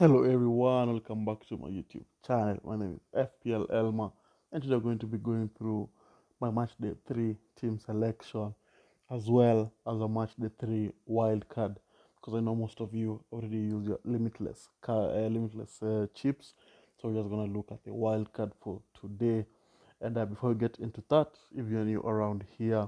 Hello everyone, welcome back to my YouTube channel. My name is FPLElmer, and today I'm going to be going through my Matchday 3 team selection as well as a Matchday 3 wildcard, because I know most of you already use your limitless chips. So we're just going to look at the wildcard for today. And before we get into that, if you're new around here,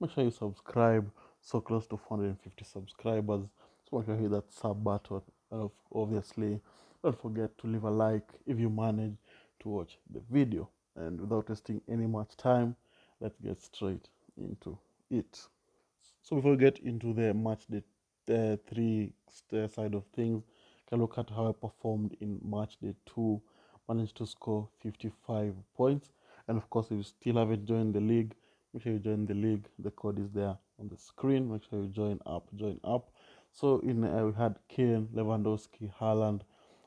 make sure you subscribe. So close to 450 subscribers. So make sure you hit that sub button. And obviously, don't forget to leave a like if you manage to watch the video. And without wasting any much time, let's get straight into it. So before we get into the match day three side of things, can look at how I performed in match day 2. Managed to score 55 points. And of course, if you still haven't joined the league, make sure you join the league. The code is there on the screen. Make sure you join up, join up. So in we had Kane, Lewandowski, Haaland,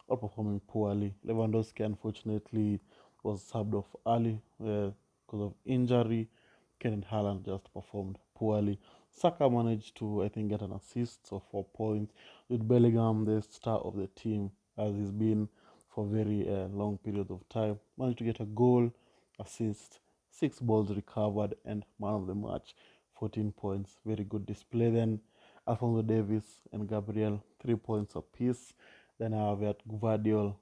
all performing poorly. Lewandowski unfortunately was subbed off early because of injury. Kane and Haaland just performed poorly. Saka managed to, I think, get an assist of 4 points. With Bellingham, the star of the team, as he's been for very long periods of time, managed to get a goal, assist, 6 balls recovered, and man of the match, 14 points. Very good display. Then Alfonso Davis and Gabriel, 3 points apiece. Then I have at Gvardiol,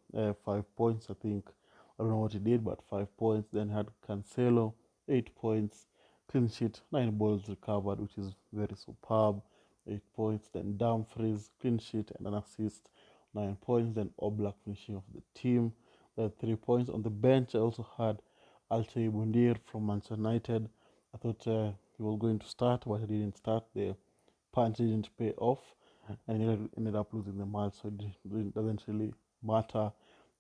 5 points. I think I don't know what he did, but 5 points. Then had Cancelo, 8 points. Clean sheet, 9 balls recovered, which is very superb. 8 points. Then Dumfries, clean sheet and an assist, 9 points. Then Oblak finishing off the team, 3 points. On the bench, I also had Altay Bundir from Manchester United. I thought he was going to start, but he didn't start. The punch didn't pay off, and he ended up losing the match, so it doesn't really matter.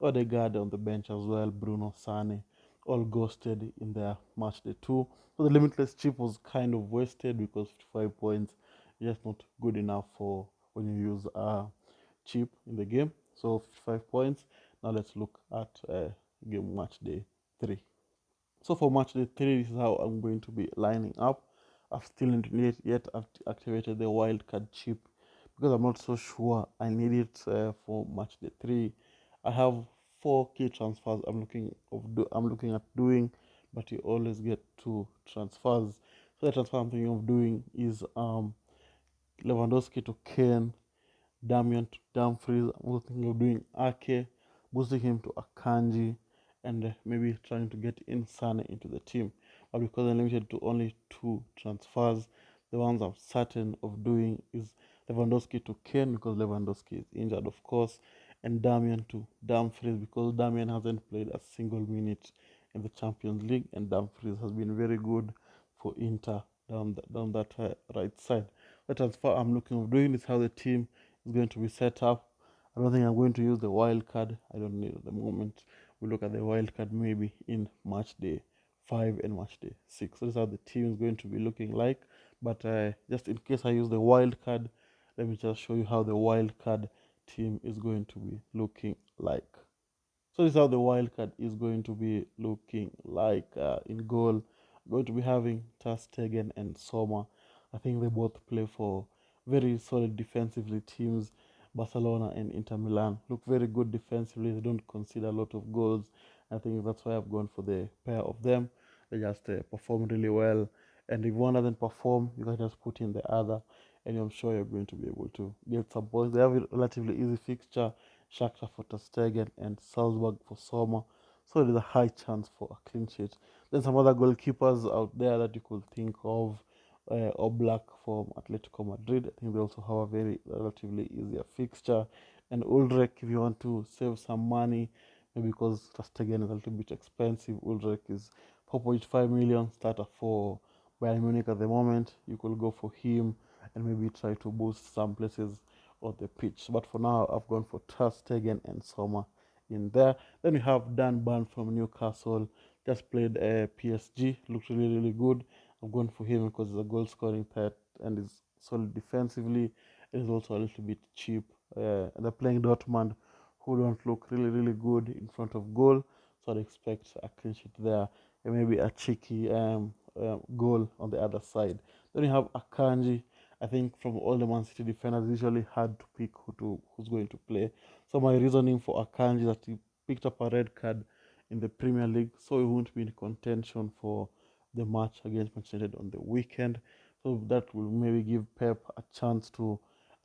Odegaard on the bench as well, Bruno Sane, all ghosted in their match day 2. So the limitless chip was kind of wasted because 55 points is just not good enough for when you use a chip in the game. So 55 points. Now let's look at game match day 3. So for match day 3, this is how I'm going to be lining up. I've still not yet activated the wildcard chip because I'm not so sure I need it for match day 3. I have 4 key transfers I'm looking at doing, but you always get 2 transfers. So the transfer I'm thinking of doing is Lewandowski to Kane, Damian to Dumfries. I'm also thinking of doing Ake, boosting him to Akanji, and maybe trying to get Insane into the team. But because I'm limited to only 2 transfers, the ones I'm certain of doing is Lewandowski to Kane because Lewandowski is injured, of course, and Damian to Dumfries because Damian hasn't played a single minute in the Champions League, and Dumfries has been very good for Inter down that right side. The transfer I'm looking of doing is how the team is going to be set up. I don't think I'm going to use the wild card. I don't need it at the moment. We look at the wild card maybe in match day 5 and match day 6. So this is how the team is going to be looking like. But just in case I use the wild card, let me just show you how the wild card team is going to be looking like. So this is how the wild card is going to be looking like. In goal, going to be having Ter Stegen and Sommer. I think they both play for very solid defensively teams. Barcelona and Inter Milan look very good defensively. They don't concede a lot of goals. I think that's why I've gone for the pair of them. They just perform really well. And if one doesn't perform, you can just put in the other, and I'm sure you're going to be able to get some points. They have a relatively easy fixture: Shakhtar for Ter Stegen and Salzburg for Sommer. So there's a high chance for a clean sheet. Then some other goalkeepers out there that you could think of. Oblak from Atletico Madrid. I think they also have a very relatively easier fixture. And Ulrich, if you want to save some money, maybe because Ter Stegen is a little bit expensive, Ulrich is 4.5 million starter for Bayern Munich at the moment. You could go for him and maybe try to boost some places on the pitch. But for now, I've gone for Ter Stegen and Sommer in there. Then we have Dan Burn from Newcastle. Just played PSG, looked really, really good. I've gone for him because he's a goal scoring threat and is solid defensively. It is also a little bit cheap. And they're playing Dortmund, who don't look really, really good in front of goal. So I'd expect a clean sheet there and maybe a cheeky goal on the other side. Then you have Akanji. I think from all the Man City defenders, it's usually hard to pick who's going to play. So my reasoning for Akanji is that he picked up a red card in the Premier League, so he won't be in contention for the match against Manchester United on the weekend. So that will maybe give Pep a chance to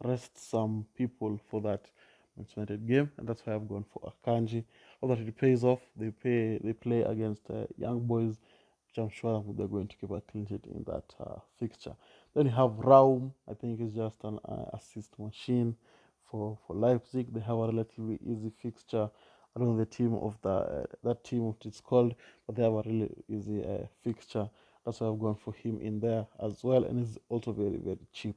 rest some people for that Manchester United game, and that's why I've gone for Akanji. Hope that it pays off. They play against young boys, which I'm sure they're going to keep a clean sheet in that fixture. Then you have Raum. I think it's just an assist machine for Leipzig. They have a relatively easy fixture. I don't know the team of that team what it's called, but they have a really easy fixture. That's why I've gone for him in there as well, and he's also very very cheap.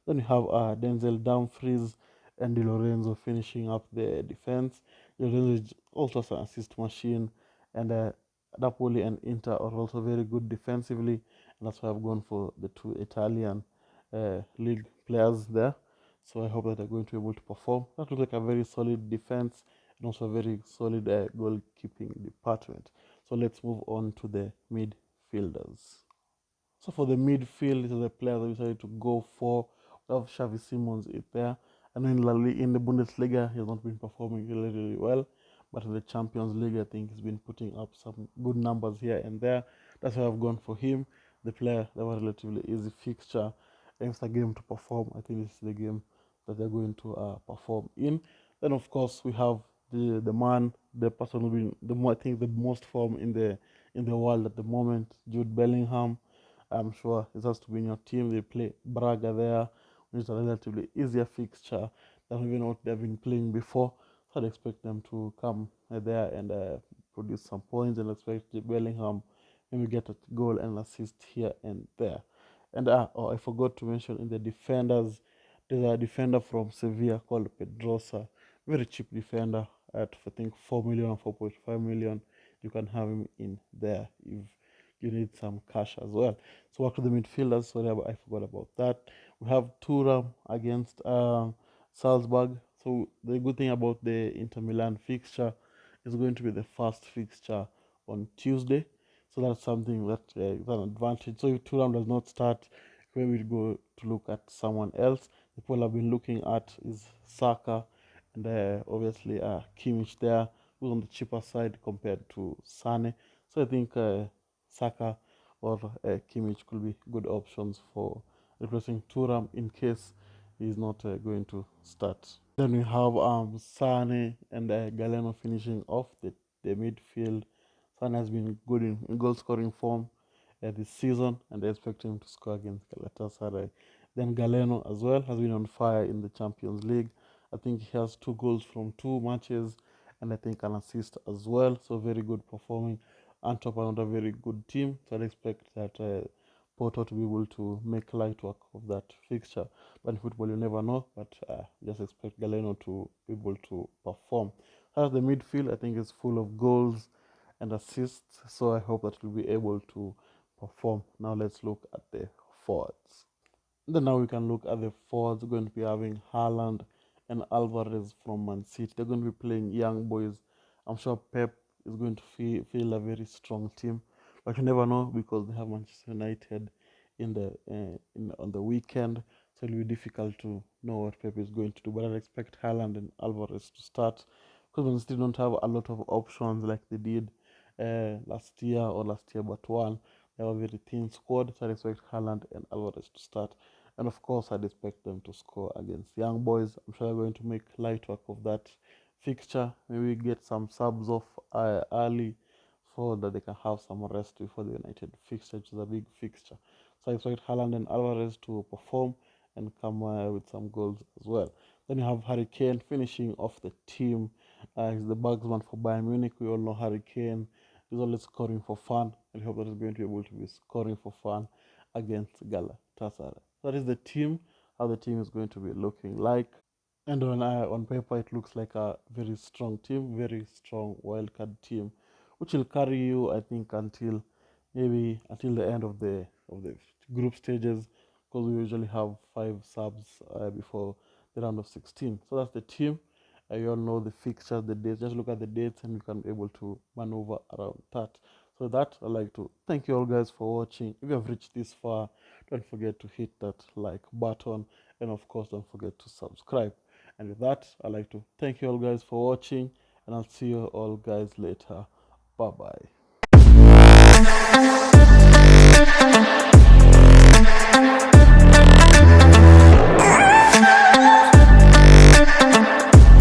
Then you have Denzel Dumfries and Di Lorenzo finishing up the defense. Di Lorenzo is also an assist machine, and Napoli and Inter are also very good defensively, and that's why I've gone for the two Italian league players there. So I hope that they're going to be able to perform. That looks like a very solid defense and also a very solid goalkeeping department. So let's move on to the midfielders. So for the midfield, these are the players I decided to go for. We have Xavi Simons is there. And in the Bundesliga, he has not been performing really well. But in the Champions League, I think he's been putting up some good numbers here and there. That's why I've gone for him. The player, they were relatively easy fixture. And it's a game to perform. I think this is the game that they're going to perform in. Then, of course, we have the person who's been I think the most form in the world at the moment, Jude Bellingham. I'm sure it has to be in your team. They play Braga there, which is a relatively easier fixture than even what they've been playing before. So I'd expect them to come there and produce some points, and expect Bellingham maybe get a goal and assist here and there. And I forgot to mention in the defenders, there's a defender from Sevilla called Pedrosa, very cheap defender at I think 4 million or 4.5 million. You can have him in there if you need some cash as well. So back to the midfielders. Sorry, I forgot about that. We have Thuram against Salzburg. So the good thing about the Inter Milan fixture is going to be the first fixture on Tuesday. So that's something that is an advantage. So if Thuram does not start, when we go to look at someone else, the people I've been looking at is Saka and obviously Kimmich there, who's on the cheaper side compared to Sane. So I think Saka or Kimmich could be good options for replacing Thuram in case he's not going to start. Then we have Sane and Galeno finishing off the midfield. Sane has been good in goal scoring form this season, and I expect him to score against Galatasaray. Then Galeno as well has been on fire in the Champions League. I think he has 2 goals from 2 matches, and I think an assist as well. So very good performing. Antwerp are not a very good team, so I expect that Porto to be able to make light work of that fixture. But in football, you never know. But just expect Galeno to be able to perform. As the midfield, I think is full of goals and assists, so I hope that we'll be able to perform. Now let's look at the forwards. Then now we can look at the forwards. We're going to be having Haaland and Alvarez from Man City. They're going to be playing young boys. I'm sure Pep is going to feel a very strong team, but you never know because they have Manchester United on the weekend, so it'll be difficult to know what Pep is going to do. But I expect Haaland and Alvarez to start because Man City don't have a lot of options like they did last year but one. They have a very thin squad, so I expect Haaland and Alvarez to start. And of course, I'd expect them to score against young boys. I'm sure they're going to make light work of that fixture. Maybe get some subs off early so that they can have some rest before the United fixture, which is a big fixture. So I expect Haaland and Alvarez to perform and come with some goals as well. Then you have Harry Kane finishing off the team. He's the bagsman for Bayern Munich. We all know Harry Kane is always scoring for fun. And I hope that he's going to be able to be scoring for fun against Galatasaray. That is the team, how the team is going to be looking like. And on paper, it looks like a very strong team, very strong wildcard team, which will carry you, I think, until the end of the group stages, because we usually have 5 subs before the round of 16. So that's the team. You all know the fixtures, the dates. Just look at the dates, and you can be able to maneuver around that. So that I'd like to thank you all guys for watching. If you have reached this far, don't forget to hit that like button, and of course don't forget to subscribe. And with that, I'd like to thank you all guys for watching, and I'll see you all guys later. Bye bye.